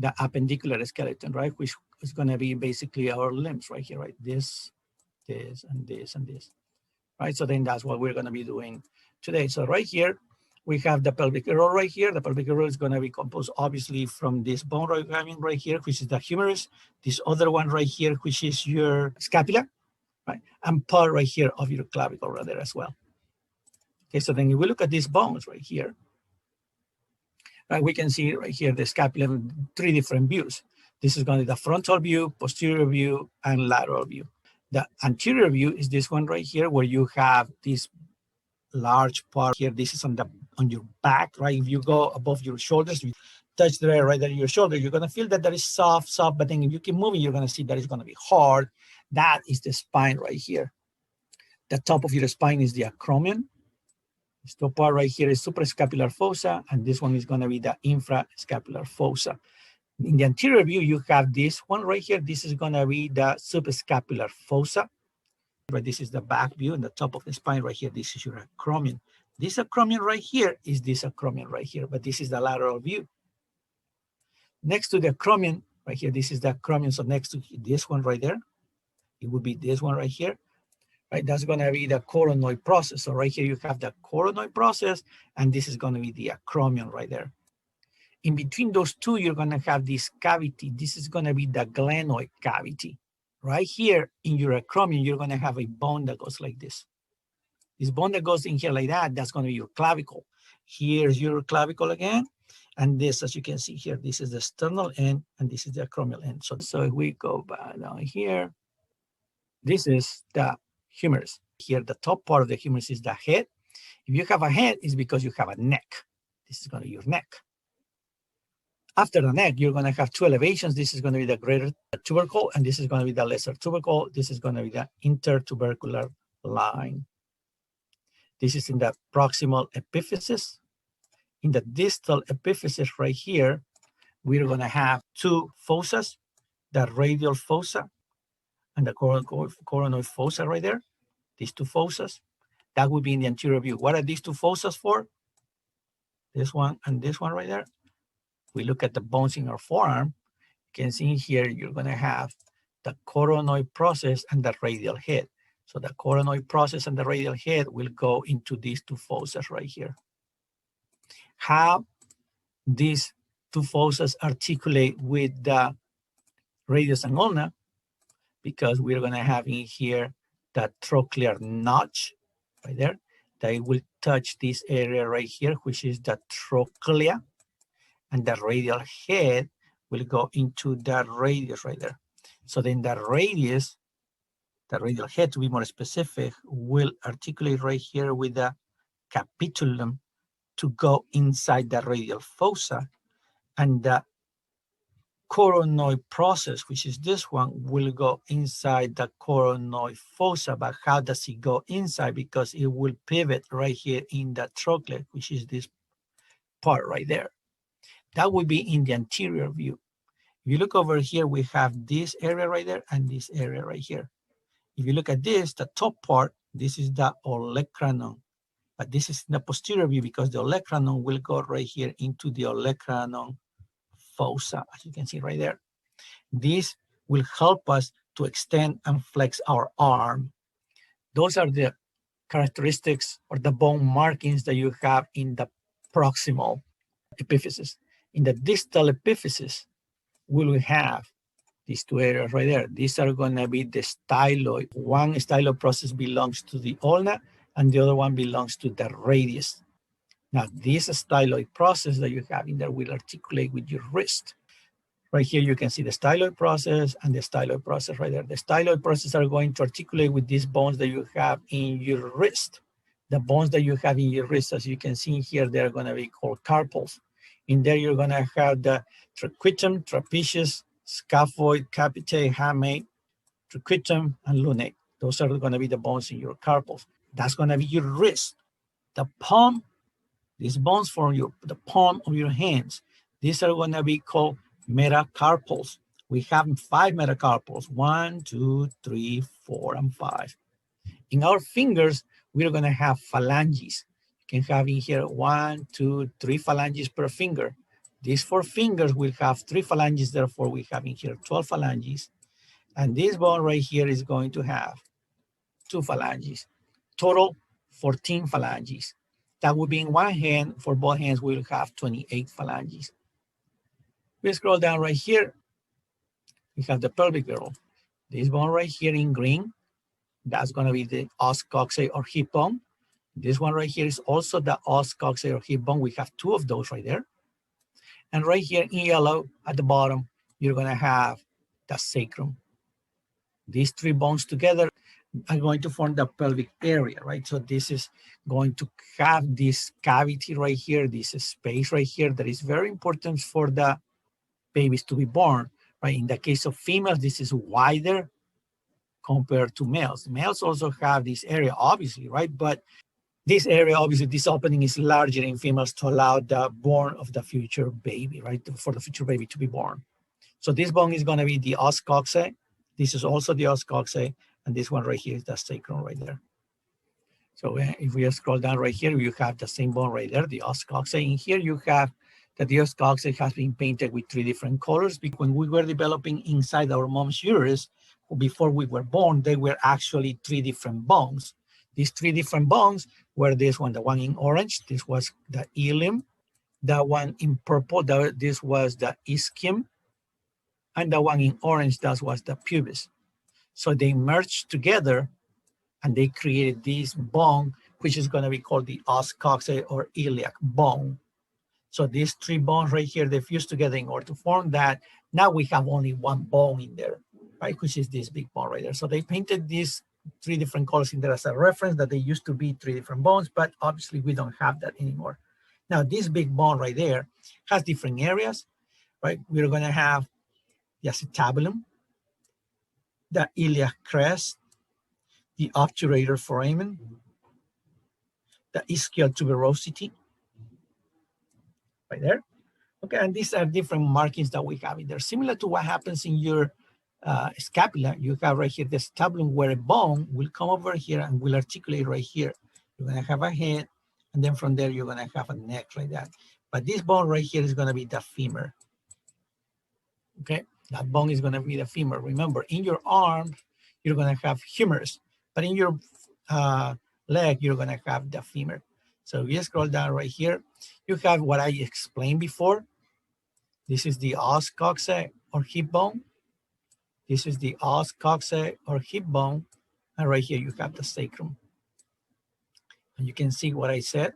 the appendicular skeleton, right? Which is going to be basically our limbs right here, right? This, and this, and this, right? So then that's what we're going to be doing today. So right here, we have the pelvic roll right here. The pelvic roll is going to be composed obviously from this bone right here, which is the humerus, this other one right here, which is your scapula, right? And part right here of your clavicle right there as well. Okay, so then if we look at these bones right here, right, we can see right here the scapula in 3 different views. This is going to be the frontal view, posterior view, and lateral view. The anterior view is this one right here, where you have this large part here. This is on your back, right? If you go above your shoulders, you touch the area right there in your shoulder, you're going to feel that is soft, but then if you keep moving, you're going to see that it's going to be hard. That is the spine right here. The top of your spine is the acromion. This top part right here is suprascapular fossa, and this one is going to be the infrascapular fossa. In the anterior view, you have this one right here. This is going to be the subscapular fossa. Right, this is the back view and the top of the spine right here. This is your acromion. This acromion right here is this acromion right here, but this is the lateral view. Next to the acromion right here, this is the acromion. So next to this one right there, it would be this one right here. Right, that's going to be the coronoid process. So right here you have the coronoid process, and this is going to be the acromion right there. In between those two, you're going to have this cavity. This is going to be the glenoid cavity. Right here in your acromion, you're going to have a bone that goes like this. This bone that goes in here like that, that's going to be your clavicle. Here's your clavicle again. And this, as you can see here, this is the sternal end, and this is the acromial end. So if we go back down here, this is the humerus. Here, the top part of the humerus is the head. If you have a head, it's because you have a neck. This is going to be your neck. After the neck, you're going to have 2 elevations. This is going to be the greater tubercle, and this is going to be the lesser tubercle. This is going to be the intertubercular line. This is in the proximal epiphysis. In the distal epiphysis right here, we're going to have 2 fossas, the radial fossa and the coronoid fossa right there. These 2 fossas, that would be in the anterior view. What are these 2 fossas for? This one and this one right there. We look at the bones in our forearm, you can see here you're going to have the coronoid process and the radial head. So the coronoid process and the radial head will go into these 2 fossas right here. How these 2 fossas articulate with the radius and ulna, because we're going to have in here the trochlear notch right there. They will touch this area right here, which is the trochlea. And the radial head will go into the radius right there. So then the radius, the radial head to be more specific, will articulate right here with the capitulum to go inside the radial fossa. And the coronoid process, which is this one, will go inside the coronoid fossa. But how does it go inside? Because it will pivot right here in the trochlea, which is this part right there. That would be in the anterior view. If you look over here, we have this area right there and this area right here. If you look at this, the top part, this is the olecranon. But this is in the posterior view because the olecranon will go right here into the olecranon fossa, as you can see right there. This will help us to extend and flex our arm. Those are the characteristics or the bone markings that you have in the proximal epiphysis. In the distal epiphysis, we will have these 2 areas right there. These are going to be the styloid. One styloid process belongs to the ulna, and the other one belongs to the radius. Now, this styloid process that you have in there will articulate with your wrist. Right here, you can see the styloid process and the styloid process right there. The styloid process are going to articulate with these bones that you have in your wrist. The bones that you have in your wrist, as you can see here, they're going to be called carpals. In there, you're going to have the triquitum, trapezius, scaphoid, capite, hamate, triquitum, and lunate. Those are going to be the bones in your carpals. That's going to be your wrist. The palm, these bones form the palm of your hands. These are going to be called metacarpals. We have 5 metacarpals, 1, 2, 3, 4, and 5. In our fingers, we're going to have phalanges. You can have in here 1, 2, 3 phalanges per finger. These 4 fingers will have 3 phalanges, therefore we have in here 12 phalanges. And this bone right here is going to have 2 phalanges. Total 14 phalanges. That would be in one hand. For both hands, we'll have 28 phalanges. We scroll down right here. We have the pelvic girdle. This bone right here in green, that's going to be the os coxae or hip bone. This one right here is also the os coxae or hip bone. We have 2 of those right there. And right here in yellow at the bottom, you're going to have the sacrum. These 3 bones together are going to form the pelvic area, right? So this is going to have this cavity right here, this space right here that is very important for the babies to be born, right? In the case of females, this is wider compared to males. Males also have this area, obviously, right? But this area, obviously, this opening is larger in females to allow the born of the future baby, right? For the future baby to be born. So this bone is going to be the os coxae. This is also the os coxae, and this one right here is the sacrum right there. So if we scroll down right here, you have the same bone right there, the os coxae. In here, you have that the os coxae has been painted with 3 different colors because when we were developing inside our mom's uterus, before we were born, they were actually 3 different bones. These 3 different bones were this one, the one in orange, this was the ilium, that one in purple, this was the ischium, and the one in orange, that was the pubis. So they merged together and they created this bone, which is going to be called the os coxae or iliac bone. So these 3 bones right here, they fused together in order to form that. Now we have only 1 bone in there, right? Which is this big bone right there. So they painted these 3 different colors in there as a reference that they used to be 3 different bones, but obviously we don't have that anymore. Now this big bone right there has different areas, right? We're going to have the acetabulum, the iliac crest, the obturator foramen, the ischial tuberosity, right there. Okay, and these are different markings that we have in there. Similar to what happens in your scapula, you have right here the acetabulum where a bone will come over here and will articulate right here. You're going to have a head, and then from there, you're going to have a neck like that. But this bone right here is going to be the femur. Okay, that bone is going to be the femur. Remember, in your arm, you're going to have humerus, but in your leg, you're going to have the femur. So we scroll down right here. You have what I explained before. This is the os coxae or hip bone. This is the os coxae or hip bone. And right here, you have the sacrum. And you can see what I said.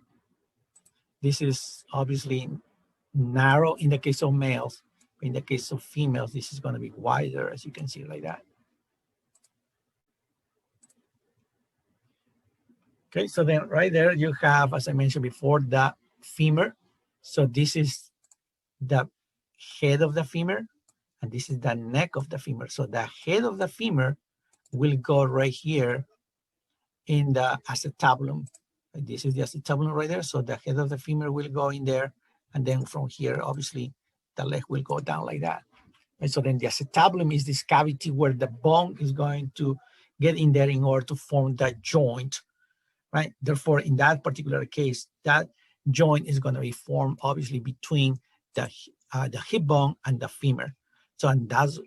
This is obviously narrow in the case of males. In the case of females, this is going to be wider, as you can see like that. Okay, so then right there you have, as I mentioned before, the femur. So this is the head of the femur, and this is the neck of the femur. So the head of the femur will go right here in the acetabulum. This is the acetabulum right there. So the head of the femur will go in there, and then from here, obviously, the leg will go down like that. And so then the acetabulum is this cavity where the bone is going to get in there in order to form that joint, right? Therefore, in that particular case, that joint is going to be formed obviously between the hip bone and the femur. So, and that's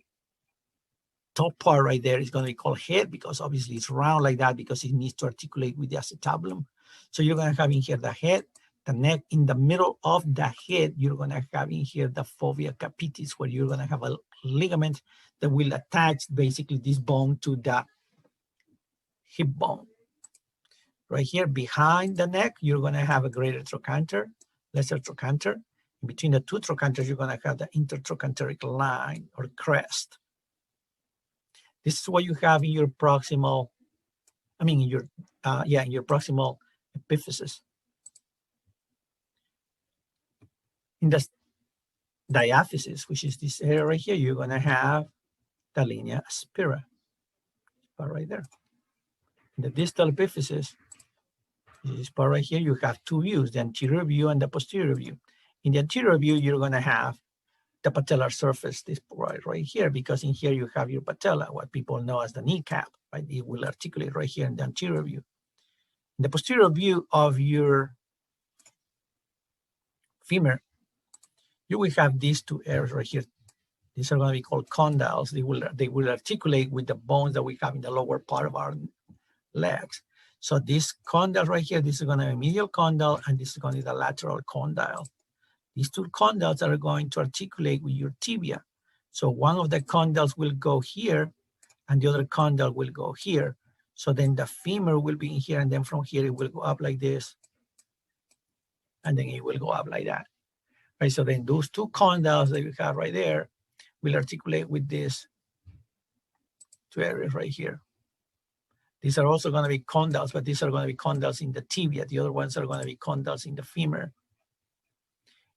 top part right there is going to be called head because obviously it's round like that because it needs to articulate with the acetabulum. So you're going to have in here the head, the neck. In the middle of the head, you're going to have in here the fovea capitis, where you're going to have a ligament that will attach basically this bone to the hip bone. Right here behind the neck, you're going to have a greater trochanter, lesser trochanter. In between the 2 trochanters, you're going to have the intertrochanteric line or crest. This is what you have in your proximal, in your proximal epiphysis. In the diaphysis, which is this area right here, you're going to have the linea aspera, right there. In the distal epiphysis, this part right here, you have 2 views, the anterior view and the posterior view. In the anterior view, you're going to have the patellar surface, this right here, because in here you have your patella, what people know as the kneecap, right? It will articulate right here in the anterior view. In the posterior view of your femur, you will have these two areas right here. These are going to be called condyles. They will articulate with the bones that we have in the lower part of our legs. So this condyle right here, this is going to be medial condyle, and this is going to be the lateral condyle. These two condyles are going to articulate with your tibia. So one of the condyles will go here, and the other condyle will go here. So then the femur will be in here, and then from here it will go up like this, and then it will go up like that. Right, so then those two condyles that you have right there will articulate with these two areas right here. These are also going to be condyles, but these are going to be condyles in the tibia. The other ones are going to be condyles in the femur.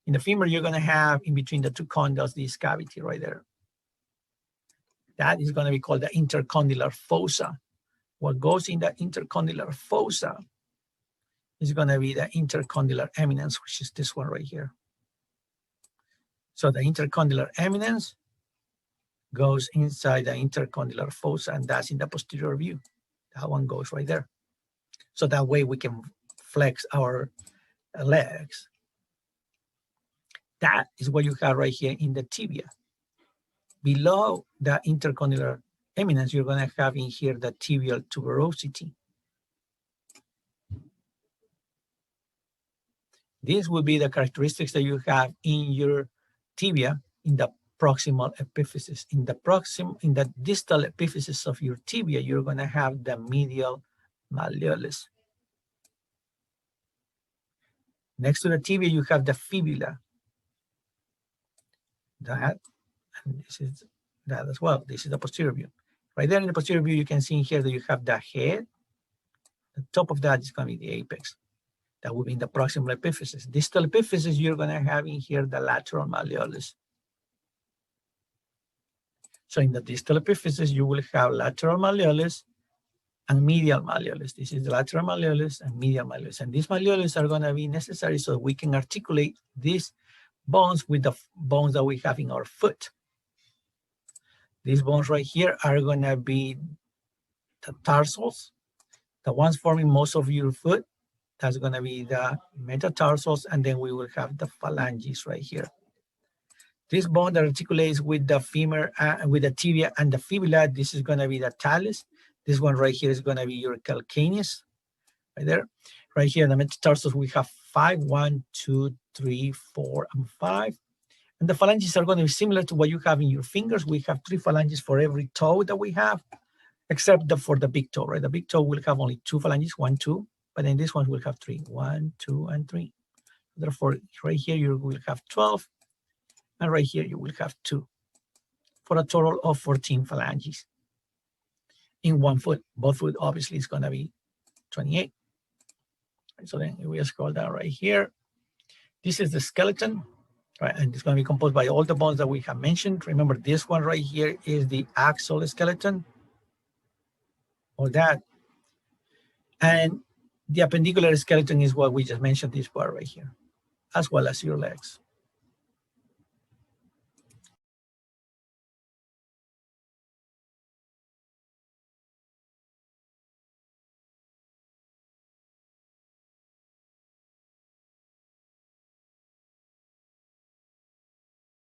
In the femur, you're going to have in between the two condyles this cavity right there. That is going to be called the intercondylar fossa. What goes in the intercondylar fossa is going to be the intercondylar eminence, which is this one right here. So the intercondylar eminence goes inside the intercondylar fossa, and that's in the posterior view. That one goes right there. So that way we can flex our legs. That is what you have right here in the tibia. Below the intercondylar eminence, you're going to have in here the tibial tuberosity. These will be the characteristics that you have in your tibia in the proximal epiphysis. In the distal epiphysis of your tibia, you're going to have the medial malleolus. Next to the tibia, you have the fibula. That, and this is that as well. This is the posterior view. Right there in the posterior view, you can see here that you have the head. The top of that is going to be the apex. That will be in the proximal epiphysis. Distal epiphysis, you're going to have in here the lateral malleolus. So in the distal epiphysis, you will have lateral malleolus and medial malleolus. This is the lateral malleolus and medial malleolus. And these malleolus are going to be necessary so we can articulate these bones with the bones that we have in our foot. These bones right here are going to be the tarsals, the ones forming most of your foot. That's going to be the metatarsals, and then we will have the phalanges right here. This bone that articulates with the femur, with the tibia and the fibula, this is going to be the talus. This one right here is going to be your calcaneus, right there. Right here, the metatarsals, we have 5, 1, 2, 3, 4, and 5. And the phalanges are going to be similar to what you have in your fingers. We have 3 phalanges for every toe that we have, except for the big toe, right? The big toe will have only 2 phalanges, 1, 2. But then this one will have 3, 1, 2, and 3. Therefore, right here you will have 12, and right here you will have 2, for a total of 14 phalanges in one foot. Both foot obviously is going to be 28. So then we scroll down right here. This is the skeleton, right? And it's going to be composed by all the bones that we have mentioned. Remember, this one right here is the axial skeleton, or that, and the appendicular skeleton is what we just mentioned, this part right here, as well as your legs.